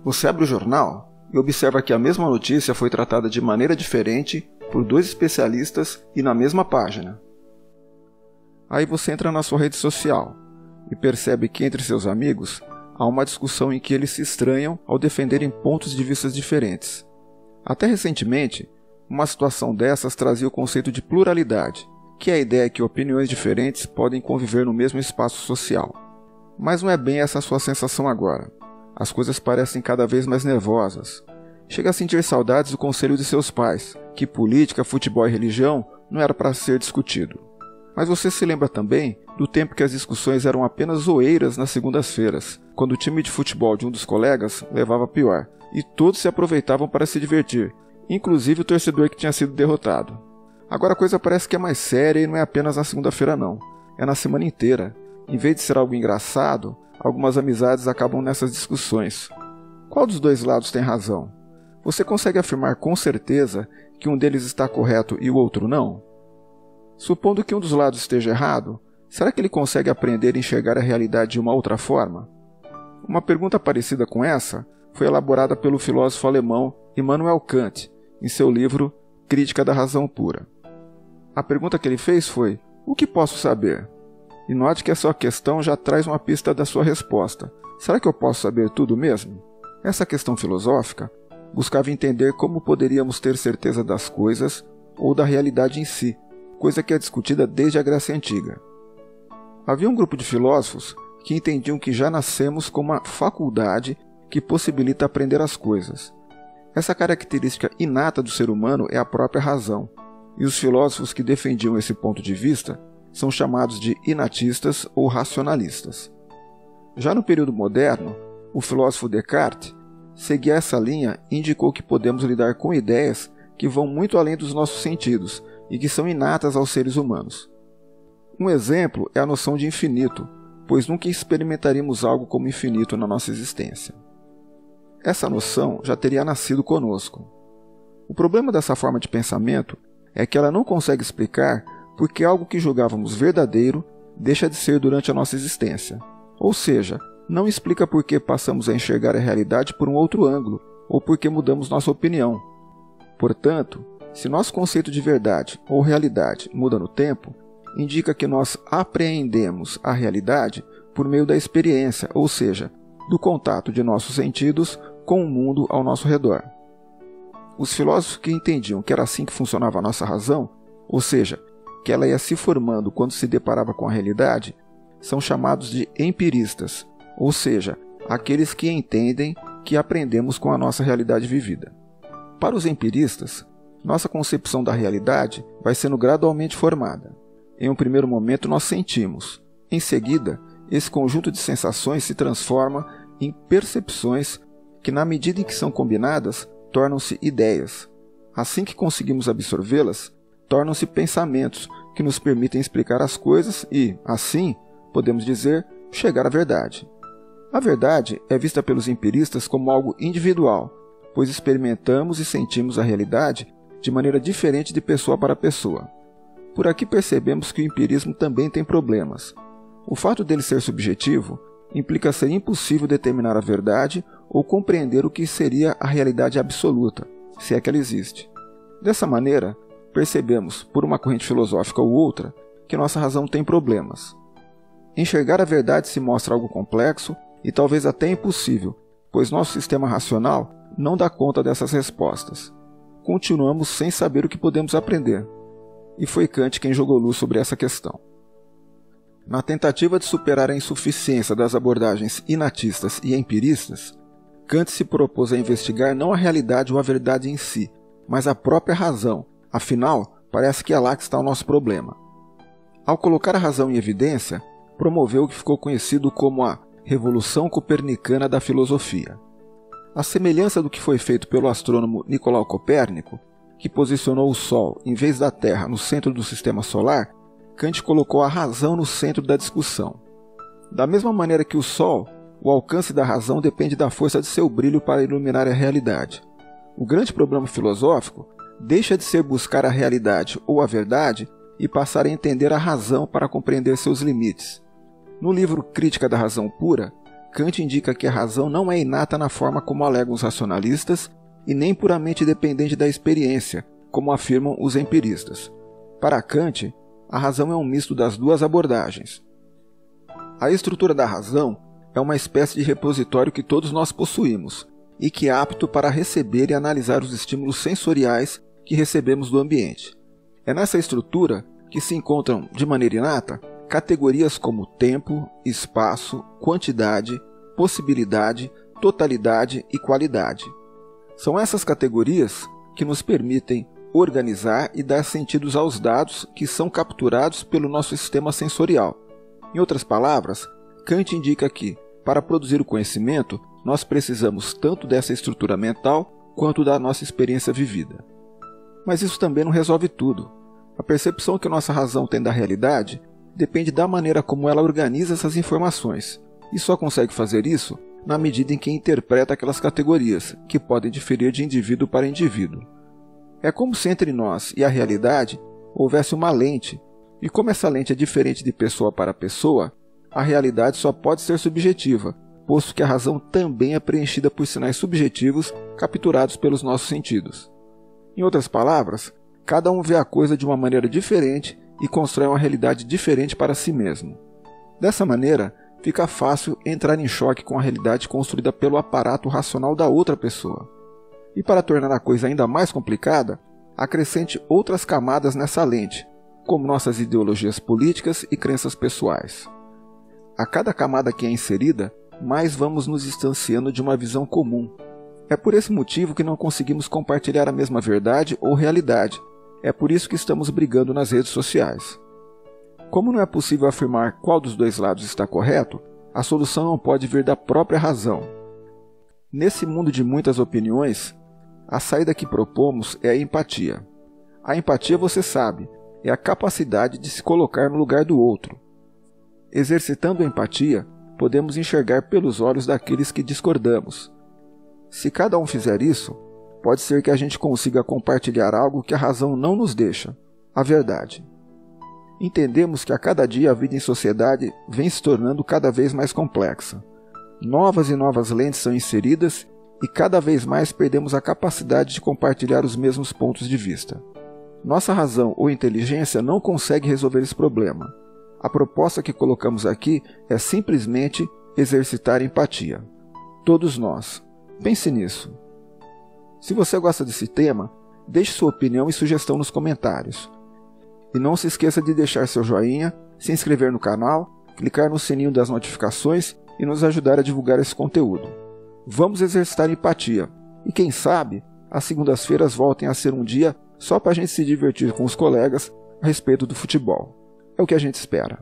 Você abre o jornal e observa que a mesma notícia foi tratada de maneira diferente por dois especialistas e na mesma página. Aí você entra na sua rede social e percebe que entre seus amigos há uma discussão em que eles se estranham ao defenderem pontos de vista diferentes. Até recentemente, uma situação dessas trazia o conceito de pluralidade, que é a ideia que opiniões diferentes podem conviver no mesmo espaço social. Mas não é bem essa a sua sensação agora. As coisas parecem cada vez mais nervosas. Chega a sentir saudades do conselho de seus pais, que política, futebol e religião não era para ser discutido. Mas você se lembra também do tempo que as discussões eram apenas zoeiras nas segundas-feiras, quando o time de futebol de um dos colegas levava pior, e todos se aproveitavam para se divertir, inclusive o torcedor que tinha sido derrotado. Agora a coisa parece que é mais séria e não é apenas na segunda-feira não, é na semana inteira. Em vez de ser algo engraçado, algumas amizades acabam nessas discussões. Qual dos dois lados tem razão? Você consegue afirmar com certeza que um deles está correto e o outro não? Supondo que um dos lados esteja errado, será que ele consegue aprender a enxergar a realidade de uma outra forma? Uma pergunta parecida com essa foi elaborada pelo filósofo alemão Immanuel Kant, em seu livro Crítica da Razão Pura. A pergunta que ele fez foi: o que posso saber? E note que a sua questão já traz uma pista da sua resposta. Será que eu posso saber tudo mesmo? Essa questão filosófica buscava entender como poderíamos ter certeza das coisas ou da realidade em si, coisa que é discutida desde a Grécia Antiga. Havia um grupo de filósofos que entendiam que já nascemos com uma faculdade que possibilita aprender as coisas. Essa característica inata do ser humano é a própria razão, e os filósofos que defendiam esse ponto de vista são chamados de inatistas ou racionalistas. Já no período moderno, o filósofo Descartes seguia essa linha e indicou que podemos lidar com ideias que vão muito além dos nossos sentidos e que são inatas aos seres humanos. Um exemplo é a noção de infinito, pois nunca experimentaríamos algo como infinito na nossa existência. Essa noção já teria nascido conosco. O problema dessa forma de pensamento é que ela não consegue explicar por que algo que julgávamos verdadeiro deixa de ser durante a nossa existência. Ou seja, não explica por que passamos a enxergar a realidade por um outro ângulo, ou por que mudamos nossa opinião. Portanto, se nosso conceito de verdade ou realidade muda no tempo, indica que nós apreendemos a realidade por meio da experiência, ou seja, do contato de nossos sentidos com o mundo ao nosso redor. Os filósofos que entendiam que era assim que funcionava a nossa razão, ou seja, que ela ia se formando quando se deparava com a realidade, são chamados de empiristas, ou seja, aqueles que entendem que aprendemos com a nossa realidade vivida. Para os empiristas, nossa concepção da realidade vai sendo gradualmente formada. Em um primeiro momento nós sentimos, em seguida, esse conjunto de sensações se transforma em percepções que, na medida em que são combinadas, tornam-se ideias. Assim que conseguimos absorvê-las, tornam-se pensamentos que nos permitem explicar as coisas e, assim, podemos dizer, chegar à verdade. A verdade é vista pelos empiristas como algo individual, pois experimentamos e sentimos a realidade de maneira diferente de pessoa para pessoa. Por aqui percebemos que o empirismo também tem problemas. O fato dele ser subjetivo implica ser impossível determinar a verdade ou compreender o que seria a realidade absoluta, se é que ela existe. Dessa maneira, percebemos, por uma corrente filosófica ou outra, que nossa razão tem problemas. Enxergar a verdade se mostra algo complexo e talvez até impossível, pois nosso sistema racional não dá conta dessas respostas. Continuamos sem saber o que podemos aprender. E foi Kant quem jogou luz sobre essa questão. Na tentativa de superar a insuficiência das abordagens inatistas e empiristas, Kant se propôs a investigar não a realidade ou a verdade em si, mas a própria razão. Afinal, parece que é lá que está o nosso problema. Ao colocar a razão em evidência, promoveu o que ficou conhecido como a Revolução Copernicana da Filosofia. À semelhança do que foi feito pelo astrônomo Nicolau Copérnico, que posicionou o Sol em vez da Terra no centro do sistema solar, Kant colocou a razão no centro da discussão. Da mesma maneira que o Sol, o alcance da razão depende da força de seu brilho para iluminar a realidade. O grande problema filosófico deixa de ser buscar a realidade ou a verdade e passar a entender a razão para compreender seus limites. No livro Crítica da Razão Pura, Kant indica que a razão não é inata na forma como alegam os racionalistas e nem puramente dependente da experiência, como afirmam os empiristas. Para Kant, a razão é um misto das duas abordagens. A estrutura da razão é uma espécie de repositório que todos nós possuímos e que é apto para receber e analisar os estímulos sensoriais que recebemos do ambiente. É nessa estrutura que se encontram, de maneira inata, categorias como tempo, espaço, quantidade, possibilidade, totalidade e qualidade. São essas categorias que nos permitem organizar e dar sentidos aos dados que são capturados pelo nosso sistema sensorial. Em outras palavras, Kant indica que, para produzir o conhecimento, nós precisamos tanto dessa estrutura mental quanto da nossa experiência vivida. Mas isso também não resolve tudo. A percepção que nossa razão tem da realidade depende da maneira como ela organiza essas informações, e só consegue fazer isso na medida em que interpreta aquelas categorias, que podem diferir de indivíduo para indivíduo. É como se entre nós e a realidade houvesse uma lente, e como essa lente é diferente de pessoa para pessoa, a realidade só pode ser subjetiva, posto que a razão também é preenchida por sinais subjetivos capturados pelos nossos sentidos. Em outras palavras, cada um vê a coisa de uma maneira diferente e constrói uma realidade diferente para si mesmo. Dessa maneira, fica fácil entrar em choque com a realidade construída pelo aparato racional da outra pessoa. E para tornar a coisa ainda mais complicada, acrescente outras camadas nessa lente, como nossas ideologias políticas e crenças pessoais. A cada camada que é inserida, mais vamos nos distanciando de uma visão comum. É por esse motivo que não conseguimos compartilhar a mesma verdade ou realidade. É por isso que estamos brigando nas redes sociais. Como não é possível afirmar qual dos dois lados está correto, a solução não pode vir da própria razão. Nesse mundo de muitas opiniões, a saída que propomos é a empatia. A empatia, você sabe, é a capacidade de se colocar no lugar do outro. Exercitando a empatia, podemos enxergar pelos olhos daqueles que discordamos. Se cada um fizer isso, pode ser que a gente consiga compartilhar algo que a razão não nos deixa, a verdade. Entendemos que a cada dia a vida em sociedade vem se tornando cada vez mais complexa. Novas e novas lentes são inseridas e cada vez mais perdemos a capacidade de compartilhar os mesmos pontos de vista. Nossa razão ou inteligência não consegue resolver esse problema. A proposta que colocamos aqui é simplesmente exercitar empatia. Todos nós. Pense nisso. Se você gosta desse tema, deixe sua opinião e sugestão nos comentários. E não se esqueça de deixar seu joinha, se inscrever no canal, clicar no sininho das notificações e nos ajudar a divulgar esse conteúdo. Vamos exercitar empatia. E quem sabe, as segundas-feiras voltem a ser um dia só para a gente se divertir com os colegas a respeito do futebol. É o que a gente espera.